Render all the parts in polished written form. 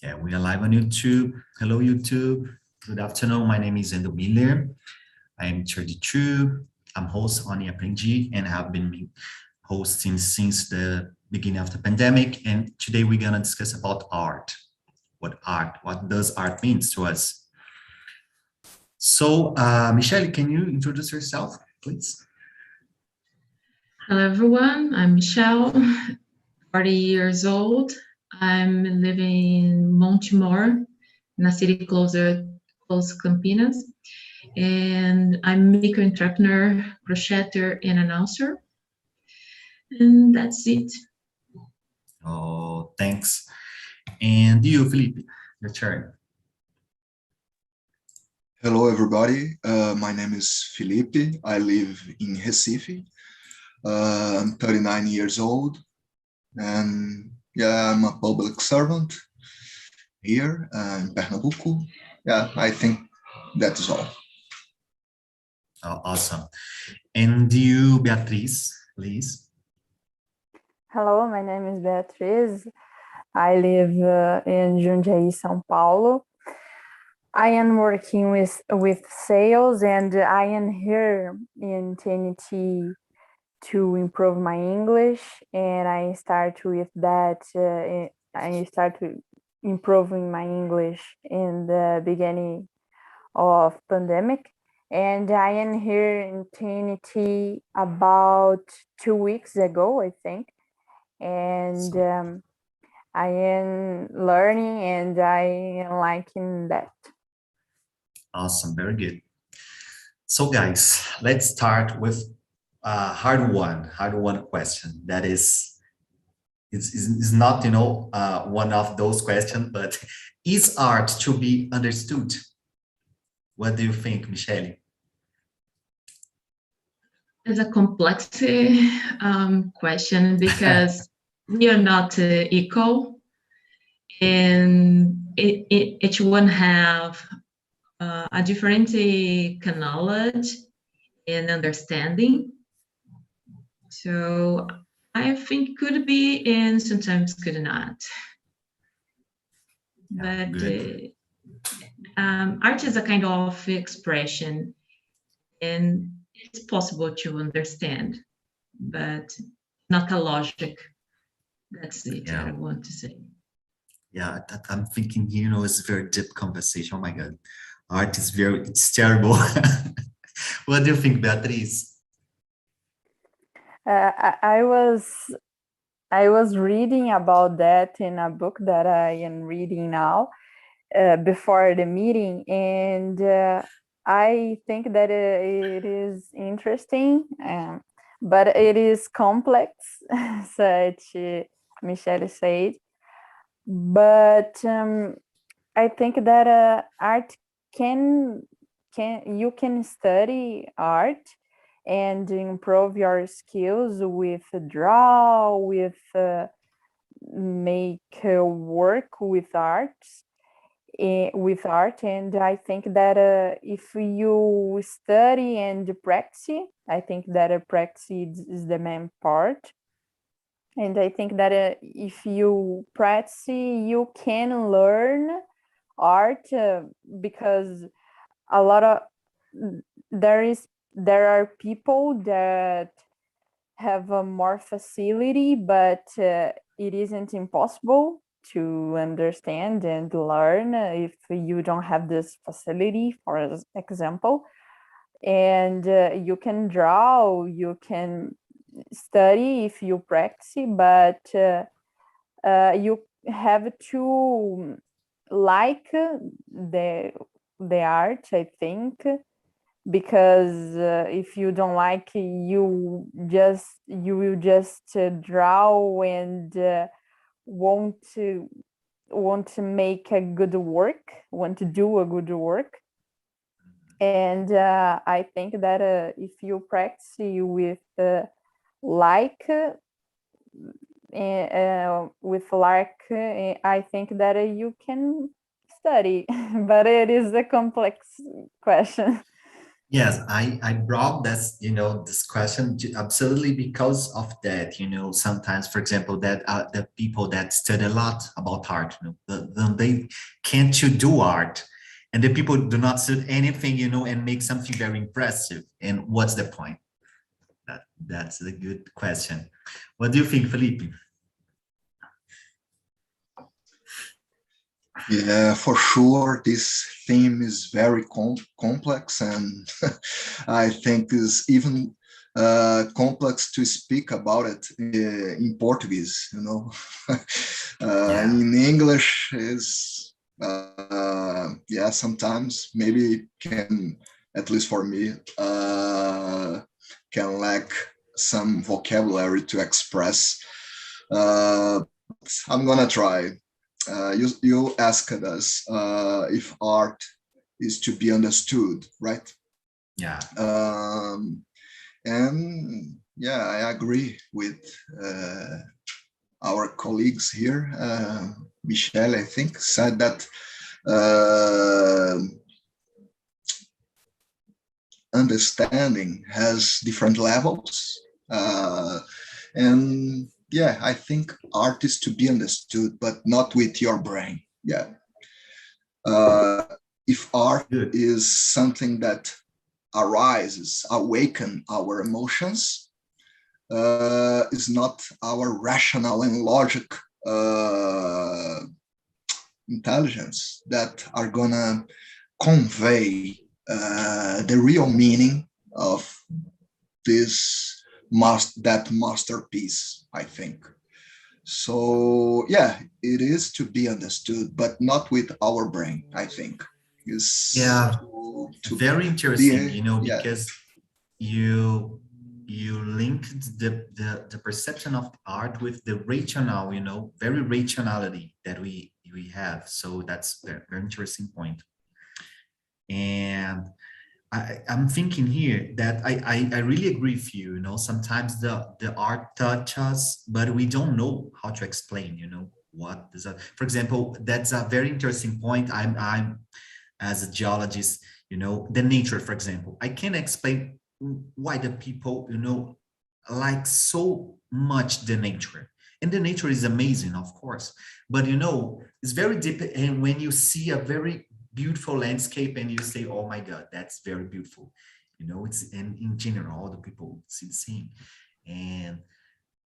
Yeah, we are live on YouTube. Hello, YouTube. Good afternoon. My name is Endo Miller. I am 32. I'm host on Aprendi and have been hosting since the beginning of the pandemic. And today we're gonna discuss about art. What does art means to us? So, Michelle, can you introduce yourself, please? Hello, everyone. I'm Michelle, 40 years old. I'm living in Montemor, in a city close Campinas. And I'm maker, entrepreneur, crocheter, and announcer. And that's it. Oh, thanks. And you, Felipe, your turn. Hello, everybody. My name is Felipe. I live in Recife. I'm 39 years old, and yeah, I'm a public servant here in Pernambuco. Yeah, I think that is all. Oh, awesome. And you, Beatriz, please. Hello, my name is Beatriz. I live in Jundiaí, São Paulo. I am working with sales, and I am here in TNT to improve my English, and I start with that. I start improving my English in the beginning of pandemic, and I am here in TNT about 2 weeks ago, I think, and I am learning and I am liking that. Awesome, very good. So guys, let's start with a hard one question. That is not, one of those questions, but is art to be understood? What do you think, Michelle? It's a complex question because we are not equal, and each one have a different knowledge and understanding. So I think could be and sometimes could not. Yeah, but art is a kind of expression, and it's possible to understand, but not a logic. That's it. Yeah. I want to say. Yeah, I'm thinking, it's a very deep conversation. Oh my God, art is it's terrible. What do you think, Beatriz? I was reading about that in a book that I am reading now before the meeting, and I think that it is interesting, but it is complex, such Michelle said. But I think that art you can study art and improve your skills with draw, with make work with art, and I think that if you study and practice, I think that practice is the main part. And I think that if you practice, you can learn art because a lot of there are people that have more facility, but it isn't impossible to understand and learn if you don't have this facility, for example. And you can draw, you can study if you practice, but you have to like the art, I think, because if you don't like, you will just draw and want to make a good work, want to do a good work. And I think that if you practice with like I think that you can study, but it is a complex question. Yes, I brought this, this question absolutely because of that. Sometimes, for example, that the people that study a lot about art, they can't you do art, and the people do not study anything, and make something very impressive. And what's the point? That's a good question. What do you think, Felipe? Yeah, for sure. This theme is very complex, and I think is even complex to speak about it in Portuguese. Yeah, In English is yeah. Sometimes maybe can, at least for me, can lack some vocabulary to express. Uh, I'm gonna try. You asked us if art is to be understood, right? yeah, And yeah, I agree with our colleagues here. Michelle, I think, said that understanding has different levels. And yeah, I think art is to be understood, but not with your brain. Yeah. If art good. is something that arises, awaken our emotions, is not our rational and logic intelligence that are gonna convey the real meaning of that masterpiece, I think. So yeah, it is to be understood, but not with our brain, I think. Is Yeah, to very interesting, be yeah. because you linked the perception of art with the rational, very rationality that we have. So that's very interesting point. And I'm thinking here that I really agree with you. Sometimes the art touch us, but we don't know how to explain. What is that? For example, that's a very interesting point. I'm as a geologist. The nature, for example, I can explain why the people like so much the nature. And the nature is amazing, of course, but it's very deep. And when you see a very beautiful landscape and you say, oh my God, that's very beautiful. It's, and in general, all the people see the same. And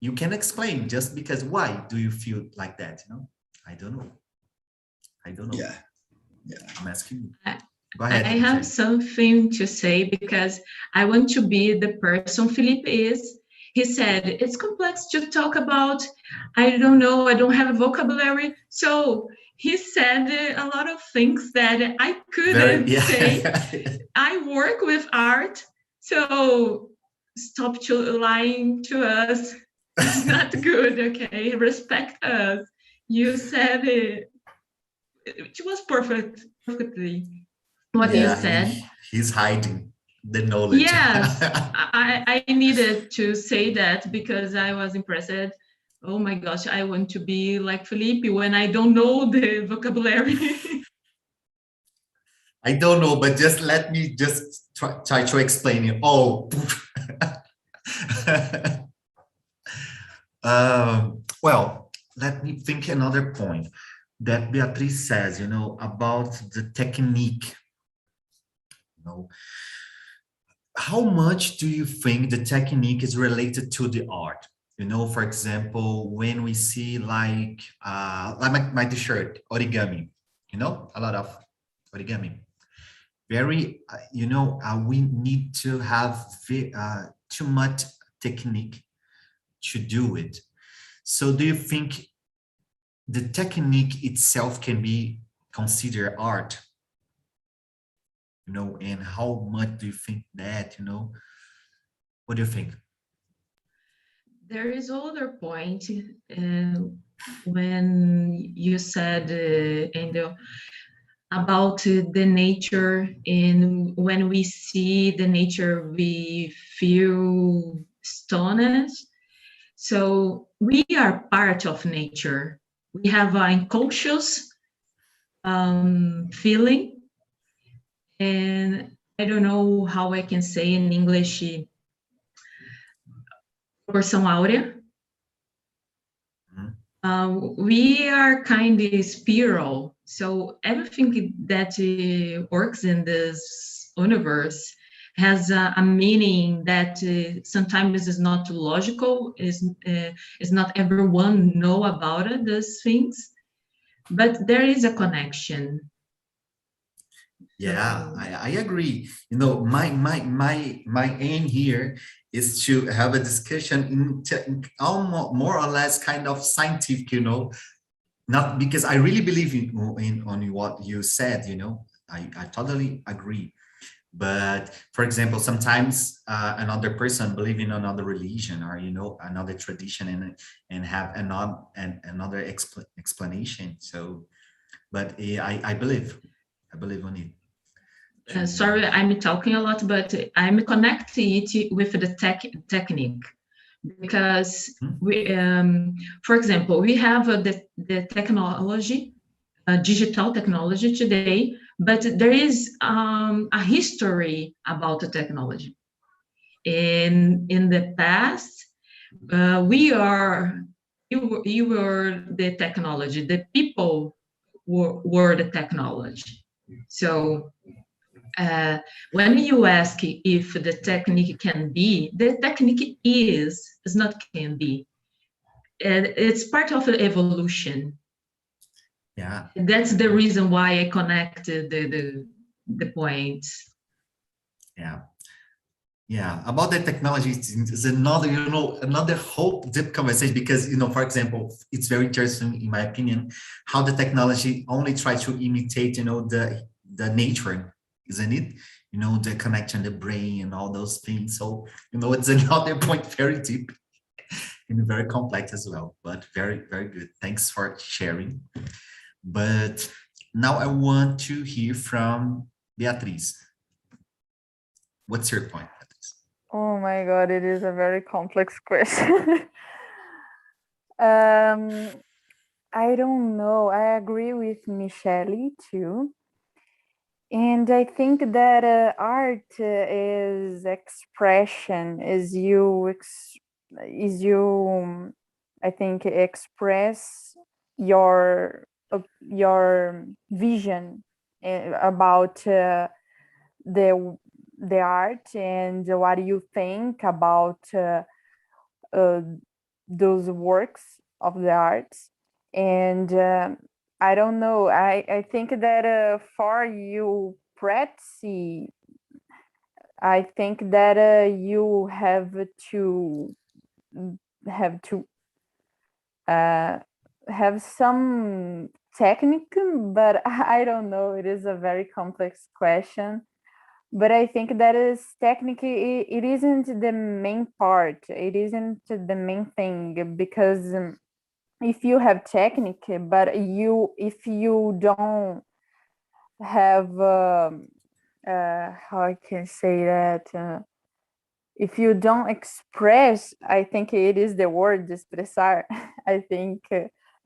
you can explain just because why do you feel like that? I don't know. I don't know. Yeah, yeah. I'm asking you. I Go I ahead, have Michelle. something to say because I want to be the person Felipe is. He said, it's complex to talk about. I don't know. I don't have a vocabulary. So he said a lot of things that I Very, couldn't say. yeah. I work with art. So stop lying to us. It's not good. Okay. Respect us. You said it. It was perfectly what you Yeah, said. he's hiding the knowledge. Yes, I needed to say that because I was impressed. Oh my gosh, I want to be like Felipe when I don't know the vocabulary. I don't know, but just let me just try to explain it. Oh, well, let me think another point that Beatriz says, about the technique. How much do you think the technique is related to the art? For example, when we see like my t-shirt, origami, a lot of origami. Very, we need to have too much technique to do it. So do you think the technique itself can be considered art? And how much do you think that, what do you think? There is other point when you said, Angel, about the nature, and when we see the nature, we feel astonished. So we are part of nature. We have an unconscious feeling, and I don't know how I can say in English, proporção áurea. We are kind of spiral, so everything that works in this universe has a meaning that sometimes is not logical, is not everyone know about it, those things, but there is a connection. Yeah, I agree. You know, my aim here is to have a discussion in almost more or less kind of scientific, you know, not because I really believe in on what you said, you know, I totally agree. But for example, sometimes another person believe in another religion or, you know, another tradition and have another explanation. So, but I believe on it. Sorry, I'm talking a lot, but I'm connecting it with the technique because we, for example, we have the technology, digital technology today, but there is a history about the technology. In the past, you were the technology, the people were the technology. So when you ask if the technique can be, the technique is not can be. It's part of the evolution. Yeah. That's the reason why I connected the points. Yeah. Yeah, about the technology is another, you know, another whole deep conversation because, you know, for example, it's very interesting, in my opinion, how the technology only tries to imitate, you know, the nature, isn't it? You know, the connection, the brain and all those things. So, you know, it's another point, very deep and very complex as well, but very, very good. Thanks for sharing. But now I want to hear from Beatriz. What's your point? Oh my God, it is a very complex question. I don't know. I agree with Michele too. And I think that art is expression, I think, express your vision about the art and what you think about those works of the arts. And I don't know, I think that for you practice, I think that you have to have some technique, but I don't know, it is a very complex question. But I think that is technically, it isn't the main part. It isn't the main thing, because if you have technique, but if you don't have, how I can say that, if you don't express, I think it is the word expressar. I think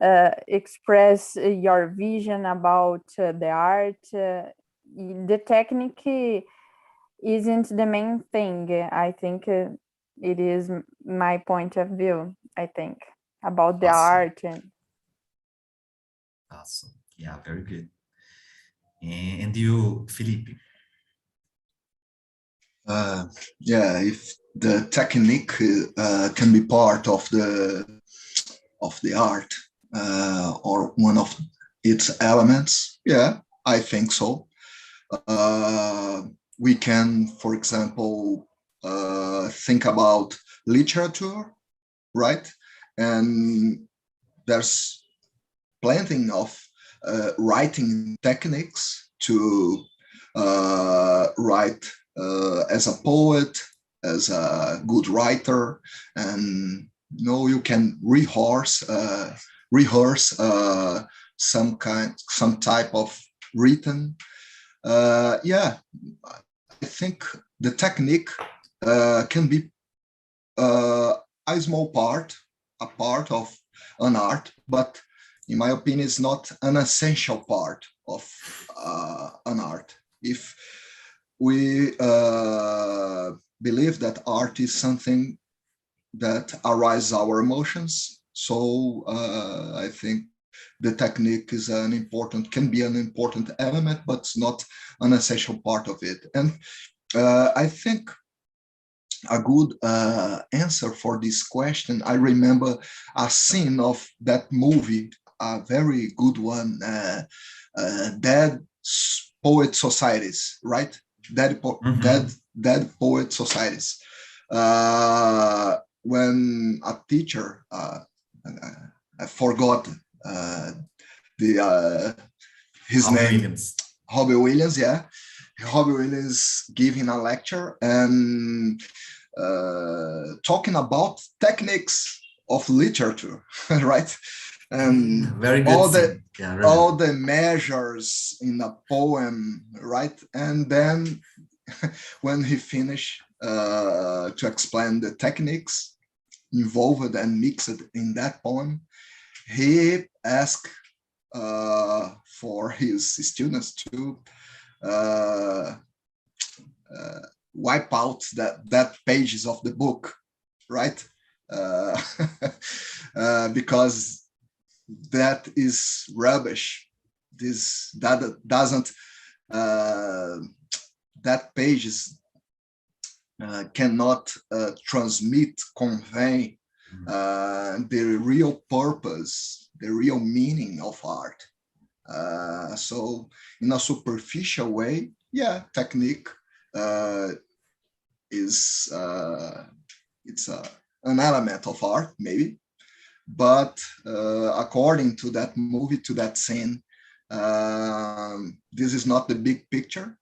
express your vision about the art. The technique isn't the main thing. I think it is my point of view, I think, about the art. Awesome. Yeah, very good. And you, Felipe? Yeah, if the technique can be part of the art or one of its elements, yeah, I think so. We can, for example, think about literature, right? And there's plenty of writing techniques to write as a poet, as a good writer, and you can rehearse some type of written. Yeah, I think the technique can be a small part, a part of an art, but in my opinion, it's not an essential part of an art. If we believe that art is something that arises our emotions. So I think the technique is can be an important element, but it's not an essential part of it. And I think a good answer for this question, I remember a scene of that movie, a very good one, Dead Poet Societies, right? Dead Poet Societies. When a teacher, I forgot his Robin name, Williams. Robbie Williams, yeah. Robbie Williams giving a lecture and talking about techniques of literature, right? And Very good all scene. Yeah, really. all the measures in a poem, right? And then when he finished to explain the techniques involved and mixed in that poem, he asked for his students to wipe out that pages of the book, right? Because that is rubbish. That doesn't that pages cannot convey the real purpose, the real meaning of art. So in a superficial way, yeah, technique is it's an element of art, maybe, but according to that movie, to that scene, this is not the big picture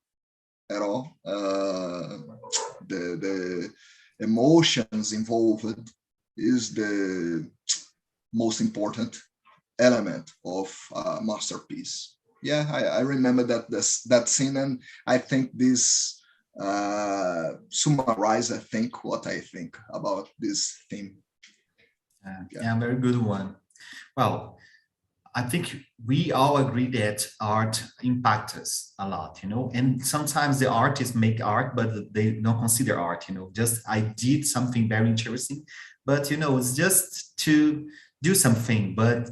at all. The emotions involved is the most important element of a masterpiece. Yeah, I remember that scene, and I think this summarize, I think, what I think about this theme. Yeah, very good one. Well, I think we all agree that art impacts us a lot, and sometimes the artists make art, but they don't consider art, just I did something very interesting, but, it's just to do something, but,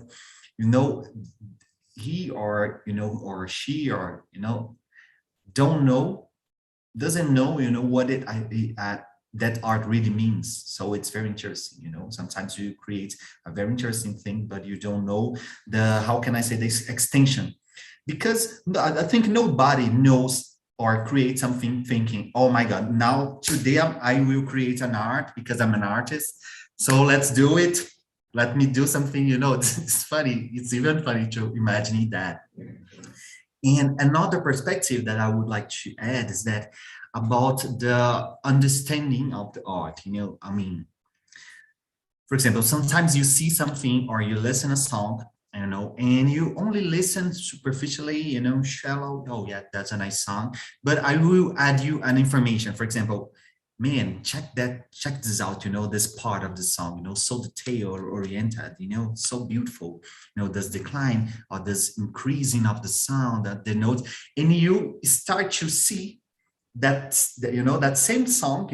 he or, or she or, doesn't know, what that art really means. So it's very interesting, sometimes you create a very interesting thing, but you don't know how can I say this extension, because I think nobody knows or create something thinking, oh my God, now today I will create an art because I'm an artist. So let's do it. Let me do something, it's funny. It's even funny to imagine that. And another perspective that I would like to add is that about the understanding of the art, for example, sometimes you see something or you listen a song, and you only listen superficially, shallow. Oh yeah, that's a nice song. But I will add you an information. For example, man, check this out, this part of the song, so detail oriented, so beautiful, this decline or this increasing of the sound, the notes, and you start to see that same song,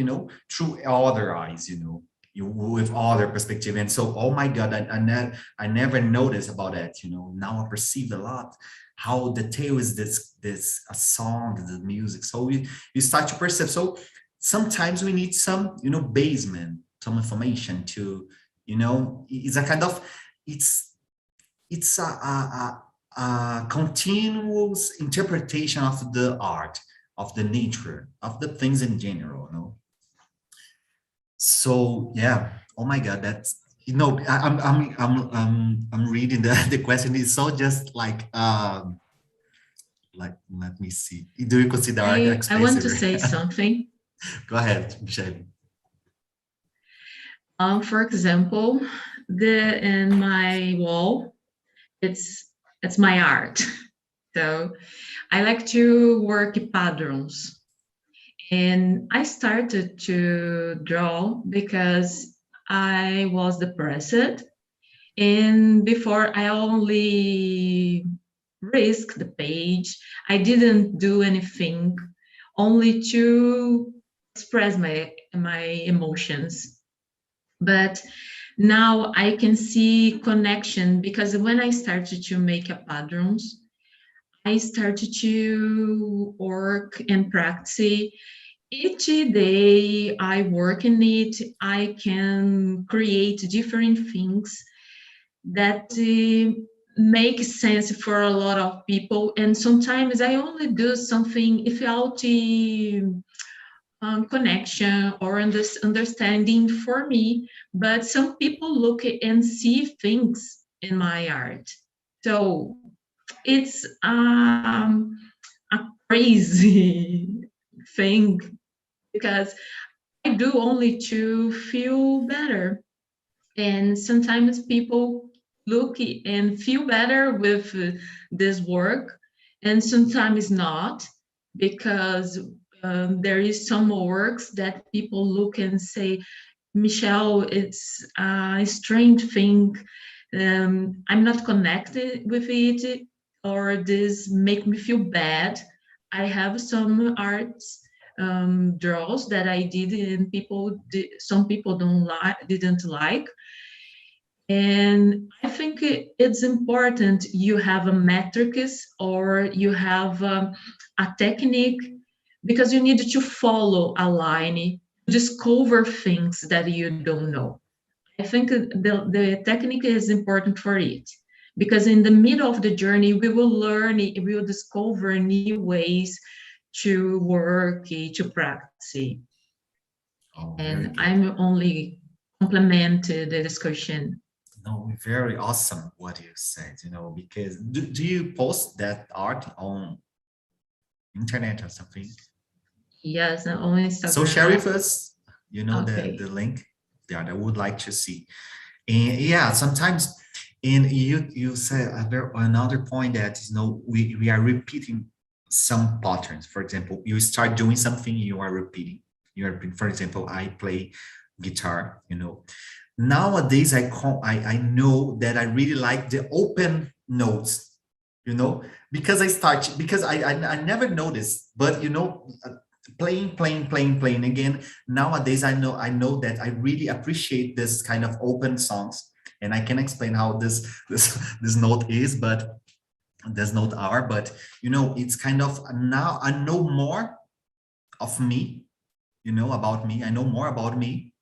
through other eyes, you with other perspective. And so, oh my God, I never noticed about that, now I perceive a lot how detail is this a song, the music. So you start to perceive. So sometimes we need some, basement, some information to, it's a kind of, it's a continuous interpretation of the art, of the nature, of the things in general, So yeah, oh my God, that's, I'm reading the question is so just like let me see. Do you consider art I want to expensive? say something. Go ahead, Michelle. For example, in my wall, it's my art. So I like to work patterns. And I started to draw because I was depressed. And before I only risked the page, I didn't do anything only to express my emotions. But now I can see connection, because when I started to make a patterns, I started to work and practice. Each day I work in it, I can create different things that make sense for a lot of people. And sometimes I only do something without connection or understanding for me, but some people look and see things in my art. So it's a crazy thing, because I do only to feel better. And sometimes people look and feel better with this work, and sometimes not, because there is some works that people look and say, Michelle, it's a strange thing. I'm not connected with it, or this make me feel bad. I have some arts draws that I did, and some people didn't like. And I think it's important you have a metrics, or you have a technique, because you need to follow a line, discover things that you don't know. I think the technique is important for it, because in the middle of the journey, we will learn, we will discover new ways to work, to practice. Oh, very And good. I'm only complement the discussion. No, very awesome what you said, because do you post that art on internet or something? Yes, on Instagram. So share with us, Okay. the link. Yeah, I would like to see. And yeah, sometimes, and you said another point that we are repeating some patterns. For example, you start doing something, you are repeating. For example, I play guitar. Nowadays I know that I really like the open notes. Because I never noticed, but playing again. Nowadays I know that I really appreciate this kind of open songs, and I can explain how this note is, but this note are, but it's kind of, now I know more of me, about me. I know more about me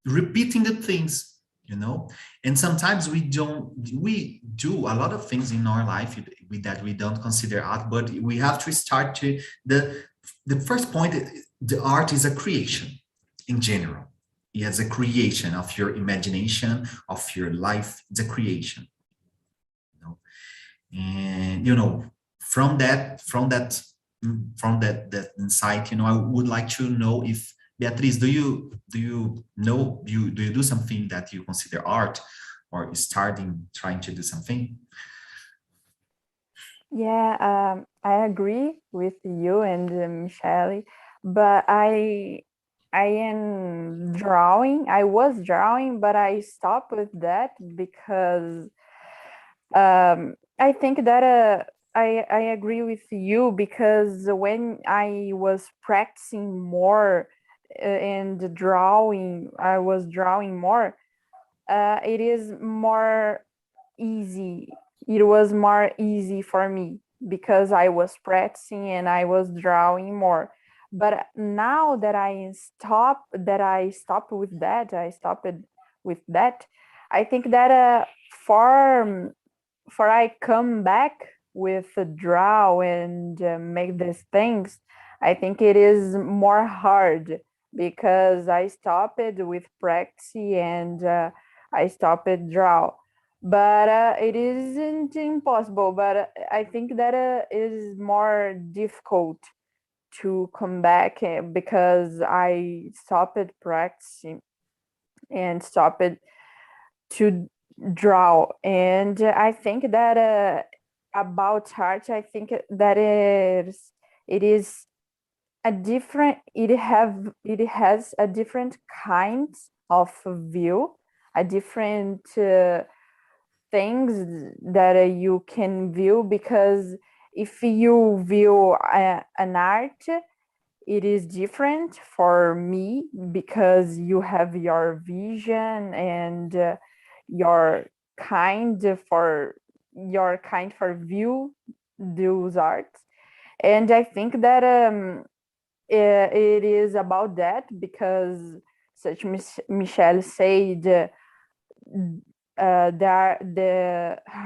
repeating the things, and sometimes we do a lot of things in our life that we don't consider art, but we have to start to the first point. The art is a creation in general. It's a creation of your imagination, of your life. It's a creation, and from that insight, I would like to know if, Beatriz, do you do something that you consider art, or trying to do something? Yeah, I agree with you and Michelle, but I am drawing. I was drawing, but I stopped with that because I think that I agree with you, because when I was practicing more and drawing, I was drawing more. It is more easy. It was more easy for me because I was practicing and I was drawing more. But now that I stopped with that, I think that for I come back with a draw and make these things, I think it is more hard because I stopped with practice and I stopped draw. But it isn't impossible. But I think that it is more difficult to come back because I stopped practicing and stopped to draw. And I think that about art, I think that it is a different, it has a different kind of view, a different things that you can view, because if you view an art, it is different for me because you have your vision and your kind for view those arts. And I think that it is about that because, such Michelle said, her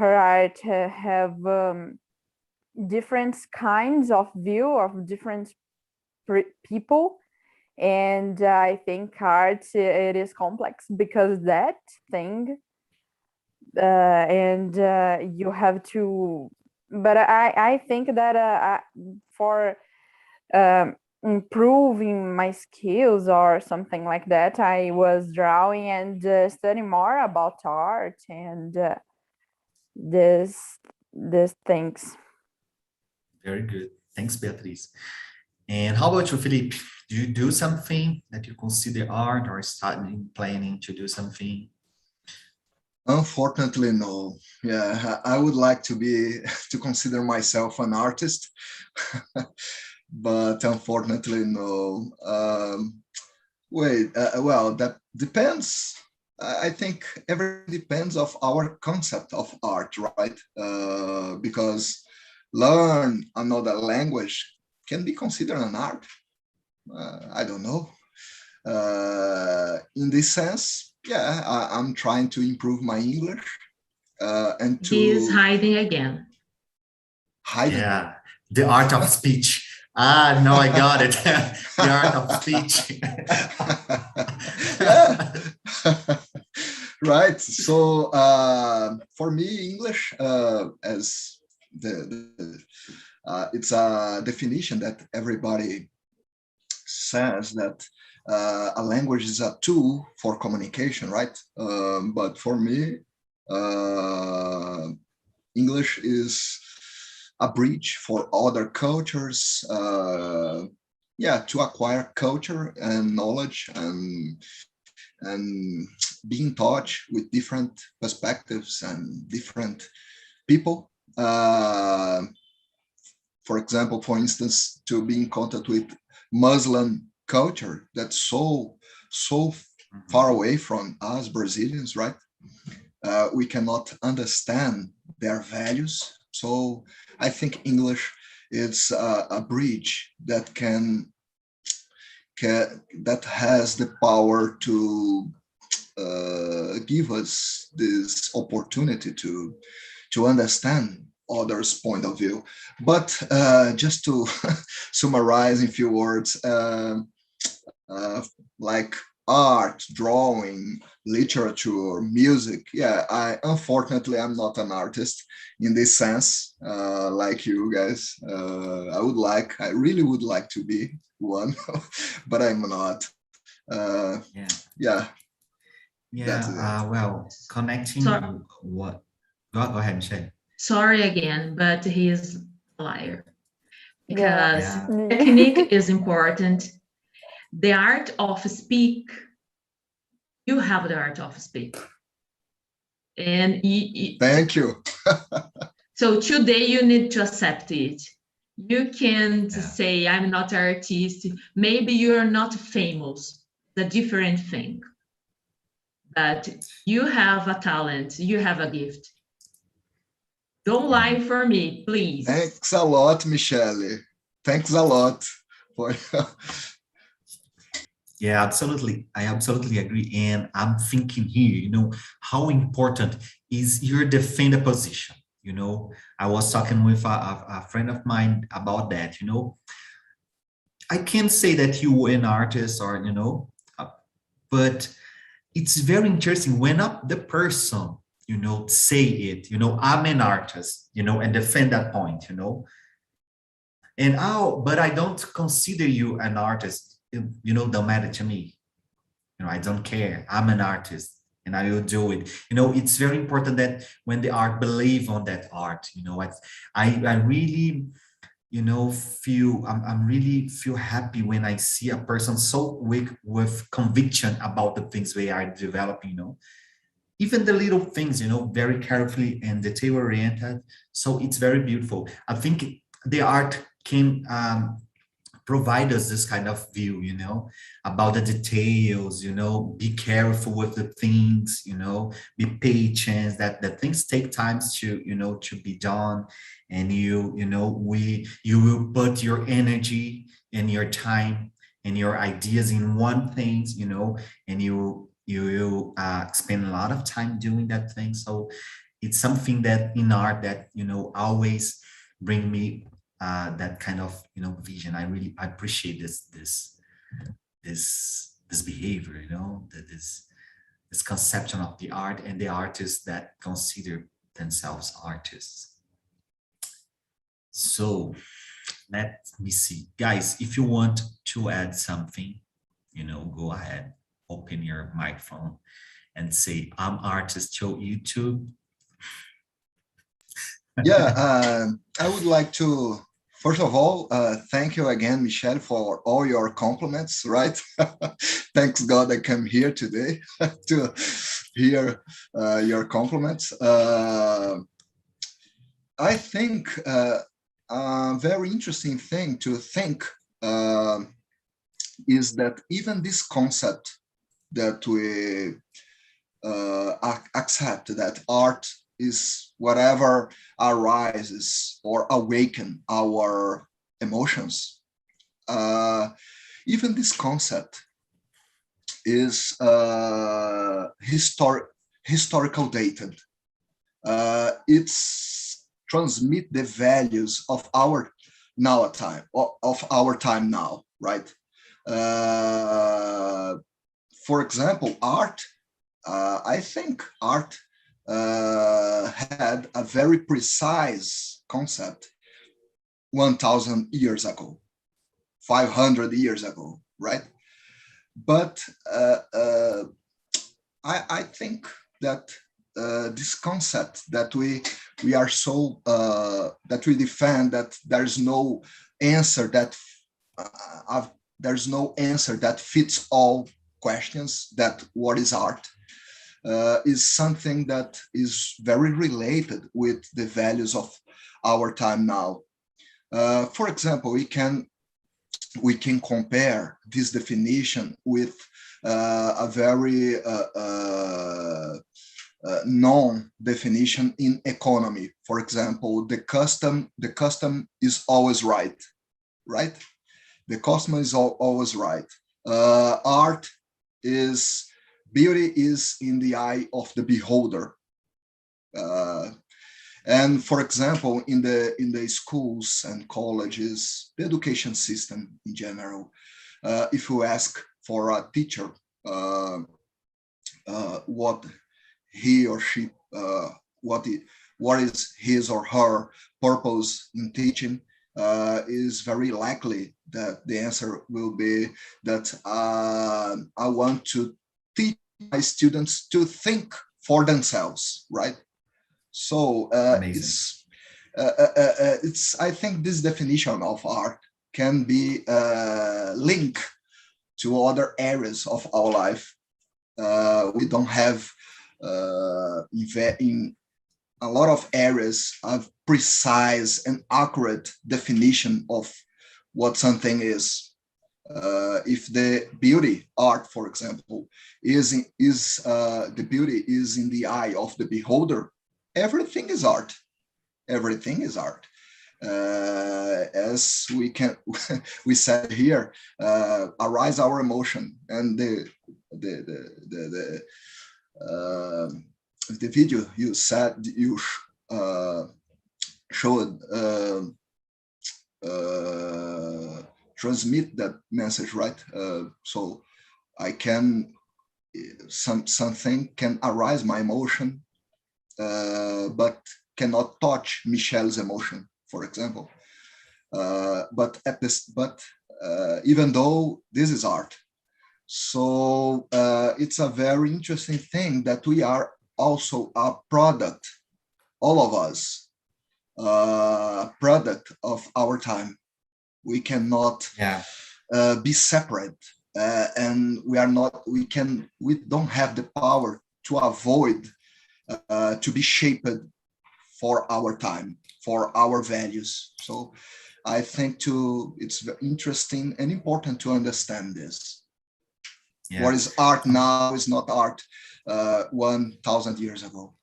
art have different kinds of view of different people, and I think art it is complex because that thing, and you have to. But I think that for improving my skills or something like that, I was drawing and studying more about art and this things. Very good. Thanks, Beatriz. And how about you, Felipe? Do you do something that you consider art or starting planning to do something? Unfortunately, no. Yeah, I would like to consider myself an artist, but unfortunately, no. Well, that depends. I think everything depends of our concept of art, right? Because learn another language can be considered an art. I don't know. In this sense, yeah, I'm trying to improve my English and to He is hiding again. hide. Yeah, the art of speech. Ah, no, I got it. The art of speech. Yeah. Right. So for me, English as it's a definition that everybody says that a language is a tool for communication, right? But for me, English is a bridge for other cultures, to acquire culture and knowledge and be in touch with different perspectives and different people. For example, for instance, to be in contact with Muslim culture that's so far away from us Brazilians, right? We cannot understand their values. So I think English is a bridge that that has the power to give us this opportunity to understand others' point of view. But just to summarize in few words, like art, drawing, literature, music. Yeah, unfortunately I'm not an artist in this sense, like you guys. I really would like to be one, but I'm not. Yeah. Well, connecting what? Go ahead, Michelle. Sorry again, but he is a liar because Yeah. technique is important. The art of speak, you have the art of speak. And thank you. So today you need to accept it. You can't say I'm not an artist. Maybe you're not famous. It's a different thing. But you have a talent, you have a gift. Don't lie for me, please. Thanks a lot, Michelle. Thanks a lot for Yeah, absolutely. I absolutely agree. And I'm thinking here, how important is your defender position? I was talking with a friend of mine about that, I can't say that you were an artist or, but it's very interesting when the person, say it, I'm an artist, and defend that point, and but I don't consider you an artist. Don't matter to me. I don't care. I'm an artist and I will do it. It's very important that when the art believe on that art, I really, I'm really feel happy when I see a person so weak with conviction about the things they are developing, even the little things, very carefully and detail oriented. So it's very beautiful. I think the art can provide us this kind of view, about the details, be careful with the things, be patient, that things take time to be done. And you will put your energy and your time and your ideas in one thing, and you will spend a lot of time doing that thing. So it's something that in art that, always bring me that kind of, vision. I appreciate this behavior, that this conception of the art and the artists that consider themselves artists. So let me see, guys, if you want to add something, go ahead, open your microphone and say, I'm artist to YouTube. Yeah, I would like to, first of all, thank you again, Michelle, for all your compliments, right? Thanks God I came here today to hear your compliments. I think a very interesting thing to think is that even this concept that we accept that art is whatever arises or awaken our emotions. Even this concept is historical dated. It's transmit the values of our now time, of our time now, right? For example, art. I think art had a very precise concept 1,000 years ago, 500 years ago, right? But I think that this concept that we are so that we defend that there's no answer that fits all questions, that what is art, is something that is very related with the values of our time now. For example, we can compare this definition with a very known definition in economy. For example, the custom is always right, right? The custom is always right. Art is beauty is in the eye of the beholder. And for example, in the schools and colleges, the education system in general, if you ask for a teacher what he or she, what is his or her purpose in teaching, is very likely that the answer will be that I want to teach my students to think for themselves, right? So it's I think this definition of art can be linked to other areas of our life. We don't have in a lot of areas of precise and accurate definition of what something is. If the beauty art, for example, is the beauty is in the eye of the beholder, everything is art. Everything is art. As we said here, arise our emotion, and the video you said you showed transmit that message, right? So I can something can arise my emotion, but cannot touch Michelle's emotion, for example. But even though this is art, so it's a very interesting thing that we are also a product, all of us, product of our time. We cannot be separate, and we don't have the power to avoid to be shaped for our time, for our values. So I think it's interesting and important to understand this. Yeah. What is art now is not art 1,000 years ago.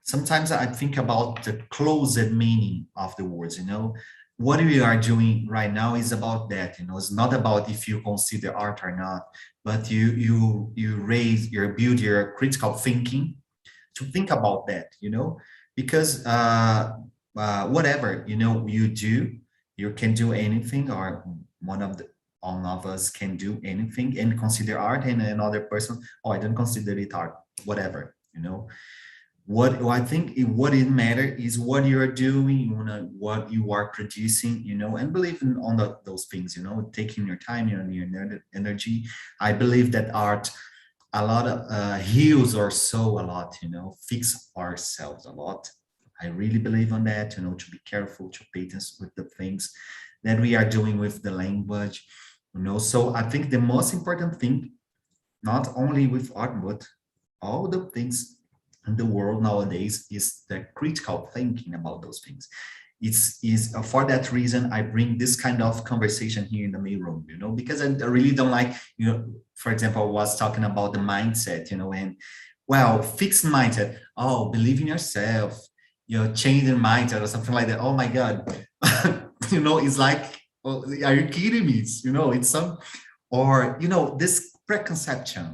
Sometimes I think about the closed meaning of the words, what we are doing right now is about that, it's not about if you consider art or not, but you build your critical thinking to think about that, because whatever, you do, you can do anything, or one of us can do anything and consider art, and another person, oh, I don't consider it art, whatever, What I think what it matters is what you're doing, what you are producing, and believing on those things, taking your time, your energy. I believe that art, a lot of heals our soul a lot, fix ourselves a lot. I really believe on that, to be careful, to pay attention with the things that we are doing with the language, So I think the most important thing, not only with art, but all the things in the world nowadays, is the critical thinking about those things. Is for that reason I bring this kind of conversation here in the main room, because I really don't like, for example, I was talking about the mindset, and well, fixed mindset, oh, believe in yourself, change your mindset or something like that. Oh my God, it's like, oh, are you kidding me? It's some, or this preconception,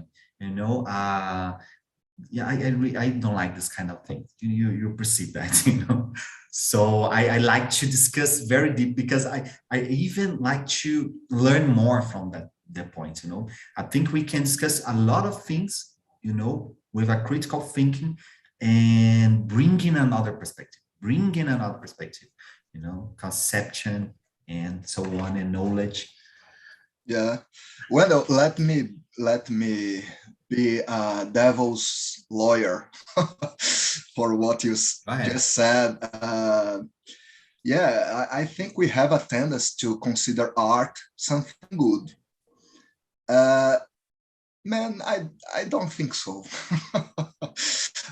yeah, I don't like this kind of thing. You perceive that, So I like to discuss very deep, because I even like to learn more from that point, I think we can discuss a lot of things, with a critical thinking, and bring in another perspective, conception and so on, and knowledge. Yeah. Well, let me be a devil's lawyer for what you just said. Yeah, I think we have a tendency to consider art something good. Man, I don't think so.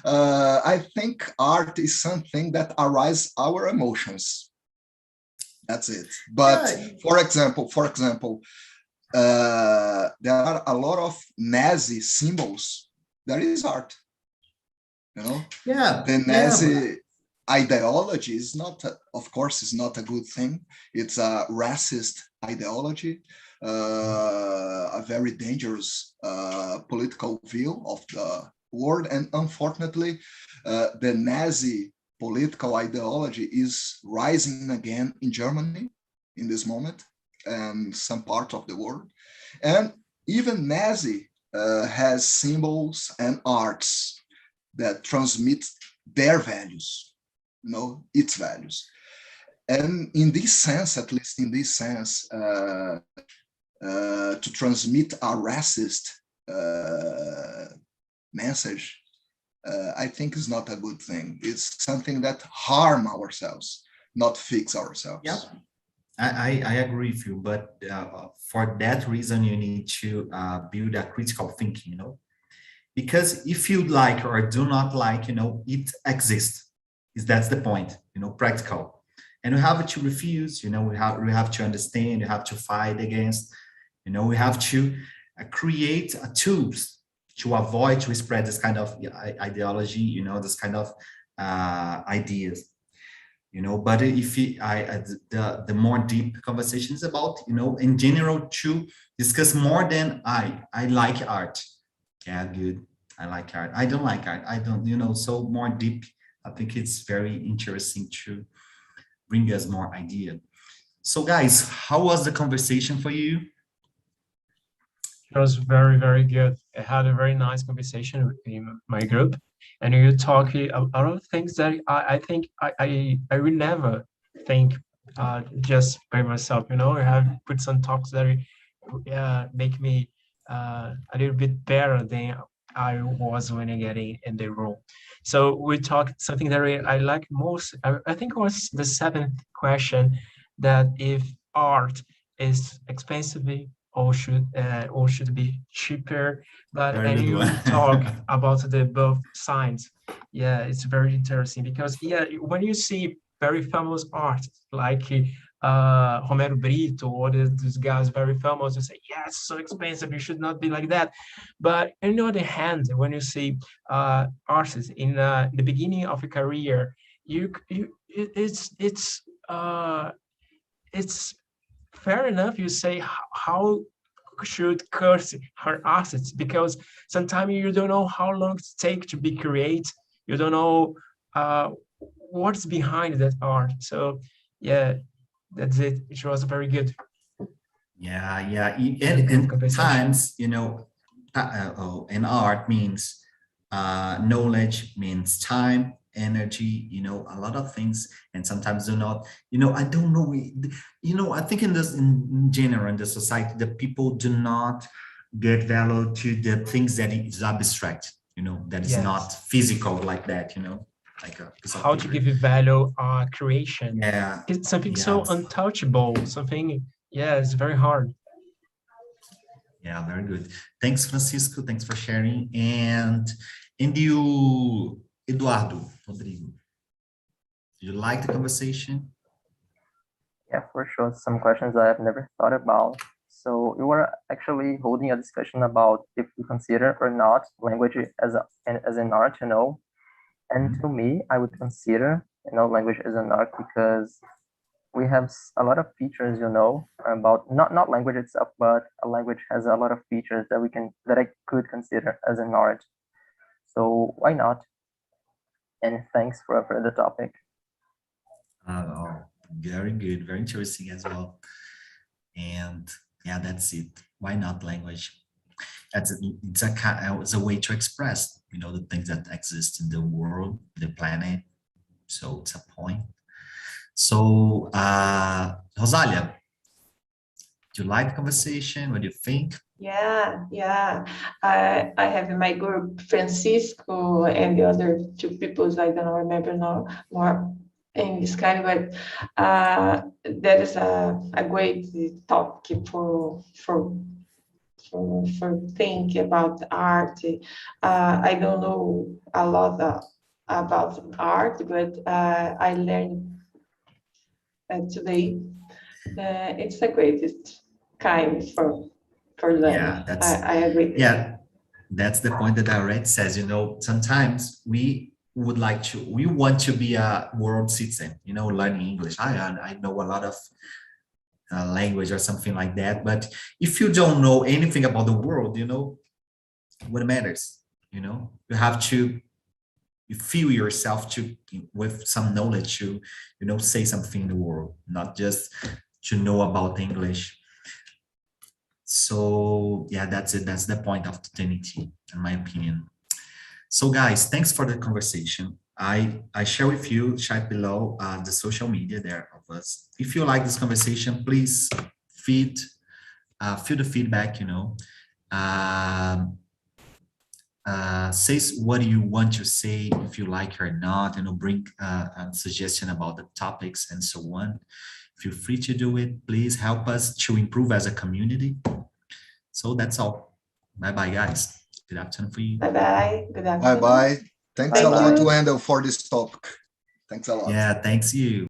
I think art is something that arises our emotions. That's it. But Yeah. for example, there are a lot of Nazi symbols. That is art, Yeah. The Nazi ideology is not, of course, is not a good thing. It's a racist ideology, a very dangerous political view of the world, and unfortunately, the Nazi political ideology is rising again in Germany in this moment, and some part of the world. And even Nazi has symbols and arts that transmit their values, its values. And in this sense, at least in this sense, to transmit a racist message, I think is not a good thing. It's something that harm ourselves, not fix ourselves. Yeah. I agree with you, but for that reason, you need to build a critical thinking, because if you like or do not like, it exists. That's the point, practical. And we have to refuse, we have to understand, we have to fight against, we have to create tools to avoid to spread this kind of ideology, this kind of ideas. But if the more deep conversations about, in general, to discuss more than I like art. Yeah, good. I like art. I don't like art. I don't, so more deep. I think it's very interesting to bring us more idea. So guys, how was the conversation for you? It was very, very good. I had a very nice conversation in my group. And you talk a lot of things that I think I will never think just by myself. I have put some talks that make me a little bit better than I was when I get in the room. So we talked something that I like most. I think it was the seventh question, that if art is expensive or should be cheaper. But and you talk about the both sides. Yeah, it's very interesting because when you see very famous art like Romero Brito or these guys very famous, you say, yeah, it's so expensive, you should not be like that. But on the other hand, when you see artists in the beginning of a career, it's fair enough. You say how should curse her assets, because sometimes you don't know how long it takes to be create. You don't know what's behind that art. So yeah, that's it. It was very good. Yeah. And times, in art means knowledge, means time, energy, a lot of things, and sometimes do not, I don't know, I think in general, in the society, the people do not get value to the things that is abstract, that is Yes. not physical like that, like a piece of How to paper. give you value creation. Yeah. It's something Yeah. so untouchable, something, yeah, it's very hard. Yeah, very good. Thanks, Francisco. Thanks for sharing. And you, Eduardo, Rodrigo, did you like the conversation? Yeah, for sure. Some questions I have never thought about. So we were actually holding a discussion about if we consider or not language as an art, And to me, I would consider, language as an art because we have a lot of features, about not language itself, but a language has a lot of features that I could consider as an art. So why not? And thanks for the topic. Oh, very good, very interesting as well. And yeah, that's it. Why not language? It's a way to express, the things that exist in the world, the planet. So it's a point. So, Rosalia, do you like the conversation? What do you think? Yeah. I have in my group Francisco and the other two people, I don't remember now more in this kind, but that is a great topic for think about art. I don't know a lot about art, but I learned today. It's the greatest kind for learning. Yeah, I agree. Yeah, that's the point that Irene says, sometimes we want to be a world citizen, learning English. I know a lot of language or something like that, but if you don't know anything about the world, what matters, you have to feel yourself with some knowledge to, say something in the world, not just to know about English. So yeah, that's it. That's the point of Trinity, in my opinion. So guys, thanks for the conversation. I share with you, chat below, the social media there of us. If you like this conversation, please feel the feedback, say what you want to say, if you like or not, bring a suggestion about the topics and so on. Feel free to do it. Please help us to improve as a community. So that's all. Bye-bye, guys. Good afternoon for you. Bye-bye. Good afternoon. Bye-bye. Thanks a lot, Wendell, for this talk. Thanks a lot. Yeah, thanks you.